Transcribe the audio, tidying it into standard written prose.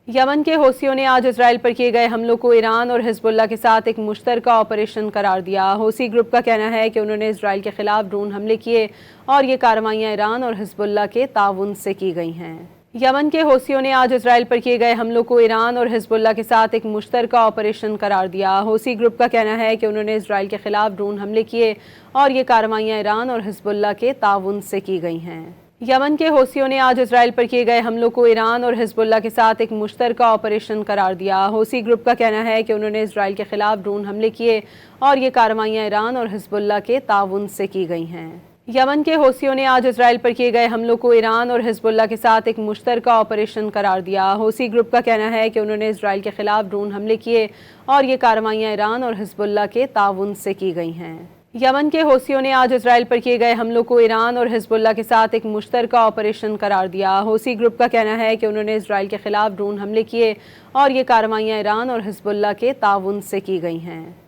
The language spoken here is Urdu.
یمن کے حوثیوں نے آج اسرائیل پر کیے گئے حملوں کو ایران اور حزب اللہ کے ساتھ ایک مشترکہ آپریشن قرار دیا۔ حوثی گروپ کا کہنا ہے کہ انہوں نے اسرائیل کے خلاف ڈرون حملے کیے اور یہ کارروائیاں ایران اور حزب اللہ کے تعاون سے کی گئی ہیں۔ یمن کے حوثیوں نے آج اسرائیل پر کیے گئے حملوں کو ایران اور حزب اللہ کے ساتھ ایک مشترکہ آپریشن قرار دیا۔ حوثی گروپ کا کہنا ہے کہ انہوں نے اسرائیل کے خلاف ڈرون حملے کیے اور یہ کارروائیاں ایران اور حزب اللہ کے تعاون سے کی گئی ہیں۔ یمن کے حوثیوں نے آج اسرائیل پر کیے گئے حملوں کو ایران اور حزب اللہ کے ساتھ ایک مشترکہ آپریشن قرار دیا۔ حوثی گروپ کا کہنا ہے کہ انہوں نے اسرائیل کے خلاف ڈرون حملے کیے اور یہ کارروائیاں ایران اور حزب اللہ کے تعاون سے کی گئی ہیں۔ یمن کے حوثیوں نے آج اسرائیل پر کیے گئے حملوں کو ایران اور حزب اللہ کے ساتھ ایک مشترکہ آپریشن قرار دیا۔ حوثی گروپ کا کہنا ہے کہ انہوں نے اسرائیل کے خلاف ڈرون حملے کیے اور یہ کارروائیاں ایران اور حزب اللہ کے تعاون سے کی گئی ہیں۔ یمن کے حوثیوں نے آج اسرائیل پر کیے گئے حملوں کو ایران اور حزب اللہ کے ساتھ ایک مشترکہ آپریشن قرار دیا۔ حوثی گروپ کا کہنا ہے کہ انہوں نے اسرائیل کے خلاف ڈرون حملے کیے اور یہ کارروائیاں ایران اور حزب اللہ کے تعاون سے کی گئی ہیں۔